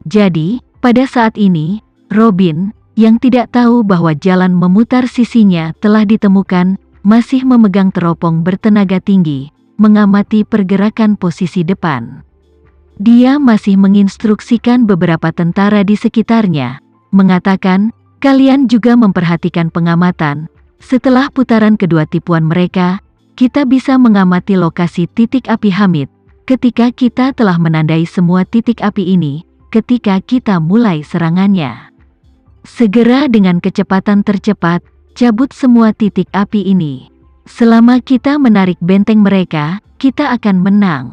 Jadi, pada saat ini, Robin, yang tidak tahu bahwa jalan memutar sisinya telah ditemukan, masih memegang teropong bertenaga tinggi, mengamati pergerakan posisi depan. Dia masih menginstruksikan beberapa tentara di sekitarnya, mengatakan, "Kalian juga memperhatikan pengamatan. Setelah putaran kedua tipuan mereka, kita bisa mengamati lokasi titik api Hamid. Ketika kita telah menandai semua titik api ini, ketika kita mulai serangannya. Segera dengan kecepatan tercepat, cabut semua titik api ini. Selama kita menarik benteng mereka, kita akan menang."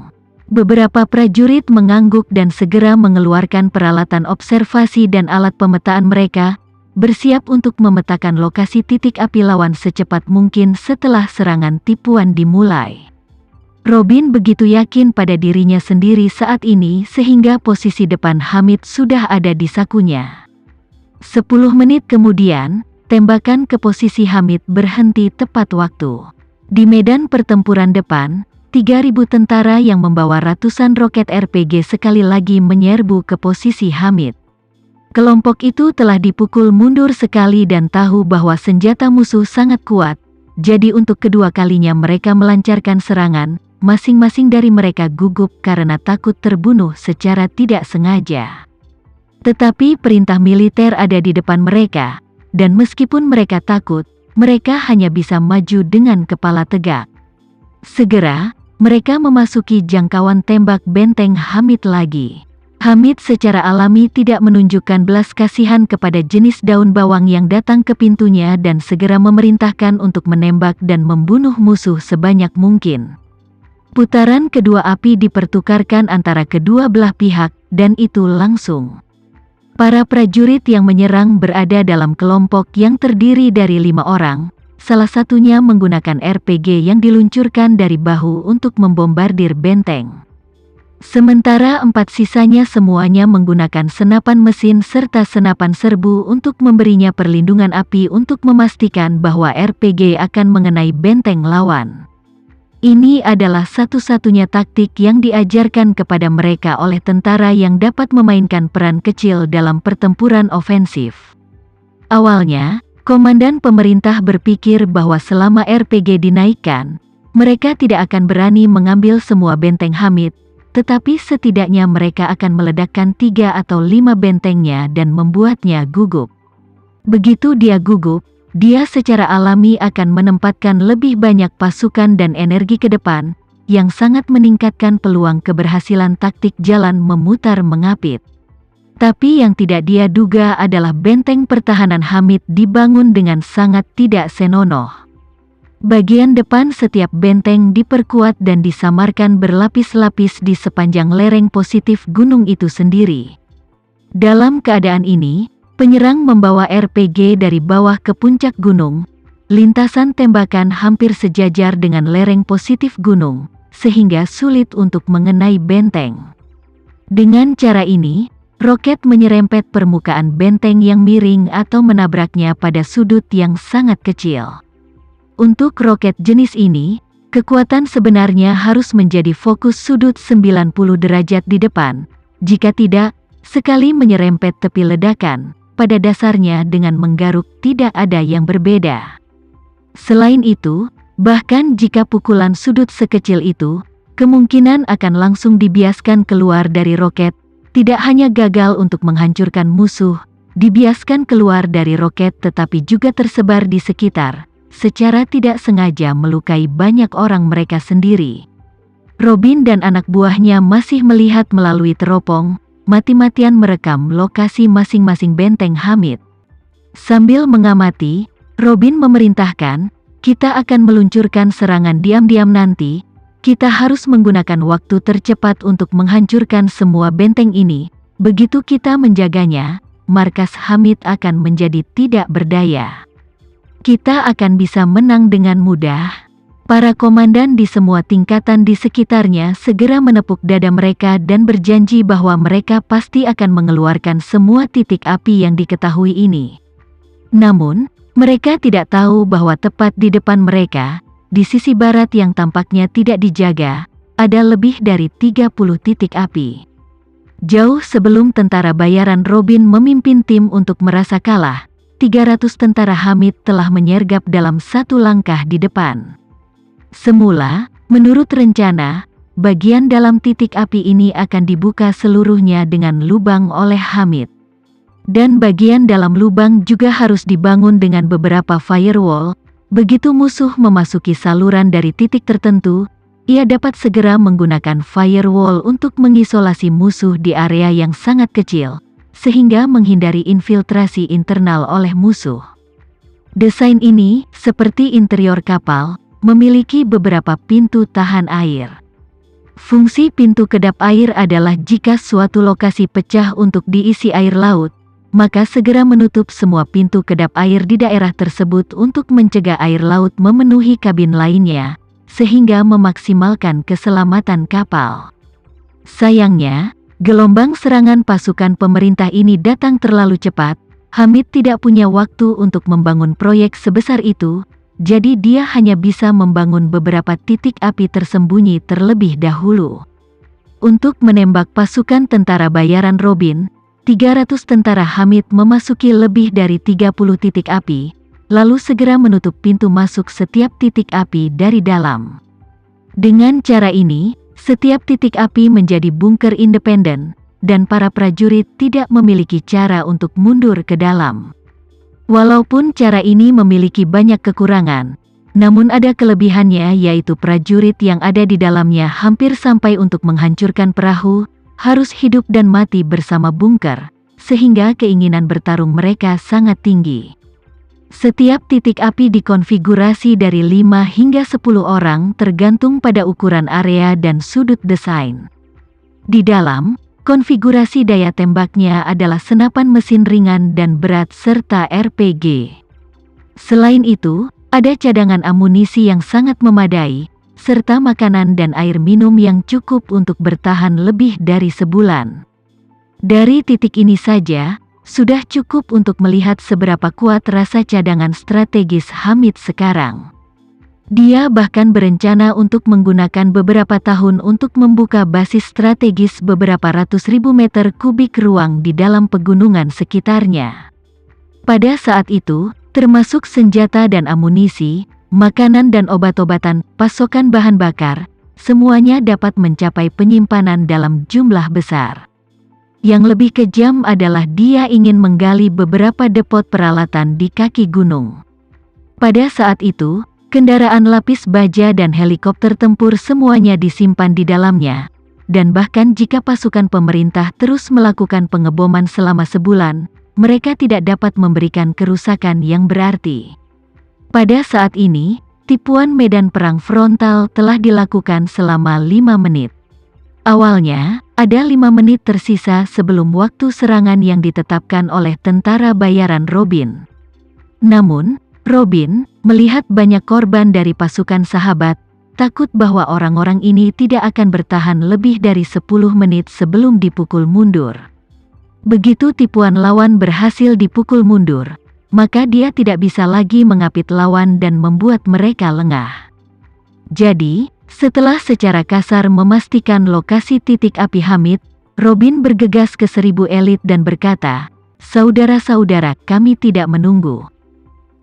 Beberapa prajurit mengangguk dan segera mengeluarkan peralatan observasi dan alat pemetaan mereka, bersiap untuk memetakan lokasi titik api lawan secepat mungkin setelah serangan tipuan dimulai. Robin begitu yakin pada dirinya sendiri saat ini sehingga posisi depan Hamid sudah ada di sakunya. 10 menit kemudian, tembakan ke posisi Hamid berhenti tepat waktu. Di medan pertempuran depan, 3.000 tentara yang membawa ratusan roket RPG sekali lagi menyerbu ke posisi Hamid. Kelompok itu telah dipukul mundur sekali dan tahu bahwa senjata musuh sangat kuat, jadi untuk kedua kalinya mereka melancarkan serangan, masing-masing dari mereka gugup karena takut terbunuh secara tidak sengaja. Tetapi perintah militer ada di depan mereka, dan meskipun mereka takut, mereka hanya bisa maju dengan kepala tegak. Segera, mereka memasuki jangkauan tembak benteng Hamid lagi. Hamid secara alami tidak menunjukkan belas kasihan kepada jenis daun bawang yang datang ke pintunya dan segera memerintahkan untuk menembak dan membunuh musuh sebanyak mungkin. Putaran kedua api dipertukarkan antara kedua belah pihak, dan itu langsung. Para prajurit yang menyerang berada dalam kelompok yang terdiri dari 5 orang, salah satunya menggunakan RPG yang diluncurkan dari bahu untuk membombardir benteng. Sementara 4 sisanya semuanya menggunakan senapan mesin serta senapan serbu untuk memberinya perlindungan api untuk memastikan bahwa RPG akan mengenai benteng lawan. Ini adalah satu-satunya taktik yang diajarkan kepada mereka oleh tentara yang dapat memainkan peran kecil dalam pertempuran ofensif. Awalnya, komandan pemerintah berpikir bahwa selama RPG dinaikkan, mereka tidak akan berani mengambil semua benteng Hamid, tetapi setidaknya mereka akan meledakkan 3 atau 5 bentengnya dan membuatnya gugup. Begitu dia gugup, dia secara alami akan menempatkan lebih banyak pasukan dan energi ke depan, yang sangat meningkatkan peluang keberhasilan taktik jalan memutar mengapit. Tapi yang tidak dia duga adalah benteng pertahanan Hamid dibangun dengan sangat tidak senonoh. Bagian depan setiap benteng diperkuat dan disamarkan berlapis-lapis di sepanjang lereng positif gunung itu sendiri. Dalam keadaan ini, penyerang membawa RPG dari bawah ke puncak gunung, lintasan tembakan hampir sejajar dengan lereng positif gunung, sehingga sulit untuk mengenai benteng. Dengan cara ini, roket menyerempet permukaan benteng yang miring atau menabraknya pada sudut yang sangat kecil. Untuk roket jenis ini, kekuatan sebenarnya harus menjadi fokus sudut 90 derajat di depan. Jika tidak, sekali menyerempet tepi ledakan, pada dasarnya dengan menggaruk tidak ada yang berbeda. Selain itu, bahkan jika pukulan sudut sekecil itu, kemungkinan akan langsung dibiaskan keluar dari roket, tidak hanya gagal untuk menghancurkan musuh, dibiaskan keluar dari roket tetapi juga tersebar di sekitar, secara tidak sengaja melukai banyak orang mereka sendiri. Robin dan anak buahnya masih melihat melalui teropong, mati-matian merekam lokasi masing-masing benteng Hamid. Sambil mengamati, Robin memerintahkan, "Kita akan meluncurkan serangan diam-diam nanti. Kita harus menggunakan waktu tercepat untuk menghancurkan semua benteng ini. Begitu kita menjaganya, markas Hamid akan menjadi tidak berdaya. Kita akan bisa menang dengan mudah." Para komandan di semua tingkatan di sekitarnya segera menepuk dada mereka dan berjanji bahwa mereka pasti akan mengeluarkan semua titik api yang diketahui ini. Namun, mereka tidak tahu bahwa tepat di depan mereka, di sisi barat yang tampaknya tidak dijaga, ada lebih dari 30 titik api. Jauh sebelum tentara bayaran Robin memimpin tim untuk merasa kalah, 300 tentara Hamid telah menyergap dalam satu langkah di depan. Semula, menurut rencana, bagian dalam titik api ini akan dibuka seluruhnya dengan lubang oleh Hamid. Dan bagian dalam lubang juga harus dibangun dengan beberapa firewall. Begitu musuh memasuki saluran dari titik tertentu, ia dapat segera menggunakan firewall untuk mengisolasi musuh di area yang sangat kecil, sehingga menghindari infiltrasi internal oleh musuh. Desain ini, seperti interior kapal, memiliki beberapa pintu tahan air. Fungsi pintu kedap air adalah jika suatu lokasi pecah untuk diisi air laut, maka segera menutup semua pintu kedap air di daerah tersebut untuk mencegah air laut memenuhi kabin lainnya, sehingga memaksimalkan keselamatan kapal. Sayangnya, gelombang serangan pasukan pemerintah ini datang terlalu cepat. Hamid tidak punya waktu untuk membangun proyek sebesar itu, jadi dia hanya bisa membangun beberapa titik api tersembunyi terlebih dahulu. Untuk menembak pasukan tentara bayaran Robin, 300 tentara Hamid memasuki lebih dari 30 titik api, lalu segera menutup pintu masuk setiap titik api dari dalam. Dengan cara ini, setiap titik api menjadi bunker independen, dan para prajurit tidak memiliki cara untuk mundur ke dalam. Walaupun cara ini memiliki banyak kekurangan, namun ada kelebihannya, yaitu prajurit yang ada di dalamnya hampir sampai untuk menghancurkan perahu, harus hidup dan mati bersama bunker, sehingga keinginan bertarung mereka sangat tinggi. Setiap titik api dikonfigurasi dari 5 hingga 10 orang tergantung pada ukuran area dan sudut desain. Di dalam, konfigurasi daya tembaknya adalah senapan mesin ringan dan berat serta RPG. Selain itu, ada cadangan amunisi yang sangat memadai, serta makanan dan air minum yang cukup untuk bertahan lebih dari sebulan. Dari titik ini saja, sudah cukup untuk melihat seberapa kuat rasa cadangan strategis Hamid sekarang. Dia bahkan berencana untuk menggunakan beberapa tahun untuk membuka basis strategis beberapa ratus ribu meter kubik ruang di dalam pegunungan sekitarnya. Pada saat itu, termasuk senjata dan amunisi, makanan dan obat-obatan, pasokan bahan bakar, semuanya dapat mencapai penyimpanan dalam jumlah besar. Yang lebih kejam adalah dia ingin menggali beberapa depot peralatan di kaki gunung. Pada saat itu, kendaraan lapis baja dan helikopter tempur semuanya disimpan di dalamnya, dan bahkan jika pasukan pemerintah terus melakukan pengeboman selama sebulan, mereka tidak dapat memberikan kerusakan yang berarti. Pada saat ini, tipuan medan perang frontal telah dilakukan selama 5 menit. Awalnya, ada 5 menit tersisa sebelum waktu serangan yang ditetapkan oleh tentara bayaran Robin. Namun, Robin, melihat banyak korban dari pasukan sahabat, takut bahwa orang-orang ini tidak akan bertahan lebih dari 10 menit sebelum dipukul mundur. Begitu tipuan lawan berhasil dipukul mundur, maka dia tidak bisa lagi mengapit lawan dan membuat mereka lengah. Jadi, setelah secara kasar memastikan lokasi titik api Hamid, Robin bergegas ke 1000 elit dan berkata, "Saudara-saudara, kami tidak menunggu.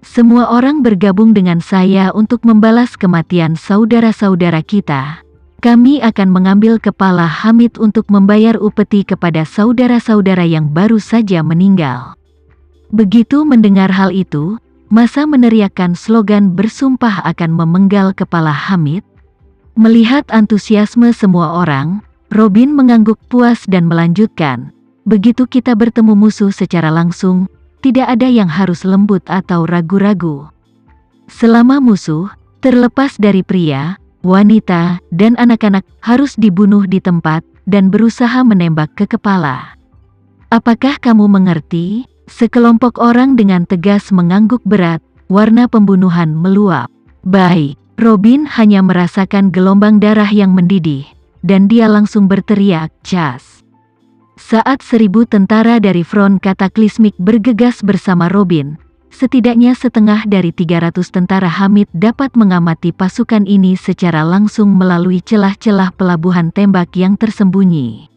Semua orang bergabung dengan saya untuk membalas kematian saudara-saudara kita. Kami akan mengambil kepala Hamid untuk membayar upeti kepada saudara-saudara yang baru saja meninggal." Begitu mendengar hal itu, massa meneriakkan slogan bersumpah akan memenggal kepala Hamid. Melihat antusiasme semua orang, Robin mengangguk puas dan melanjutkan, "Begitu kita bertemu musuh secara langsung, tidak ada yang harus lembut atau ragu-ragu. Selama musuh, terlepas dari pria, wanita, dan anak-anak, harus dibunuh di tempat, dan berusaha menembak ke kepala. Apakah kamu mengerti?" Sekelompok orang dengan tegas mengangguk berat, warna pembunuhan meluap. "Baik." Robin hanya merasakan gelombang darah yang mendidih, dan dia langsung berteriak, "Cas!" Saat 1000 tentara dari front kataklismik bergegas bersama Robin, setidaknya setengah dari 300 tentara Hamid dapat mengamati pasukan ini secara langsung melalui celah-celah pelabuhan tembak yang tersembunyi.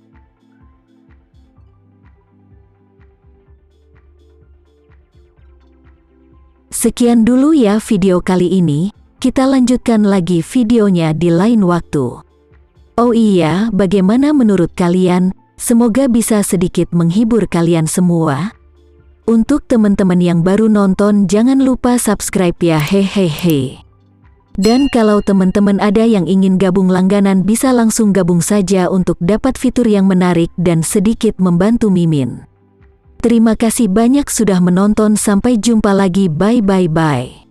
Sekian dulu ya video kali ini, kita lanjutkan lagi videonya di lain waktu. Oh iya, bagaimana menurut kalian? Semoga bisa sedikit menghibur kalian semua. Untuk teman-teman yang baru nonton, jangan lupa subscribe ya, hehehe. Dan kalau teman-teman ada yang ingin gabung langganan, bisa langsung gabung saja untuk dapat fitur yang menarik dan sedikit membantu Mimin. Terima kasih banyak sudah menonton, sampai jumpa lagi, bye.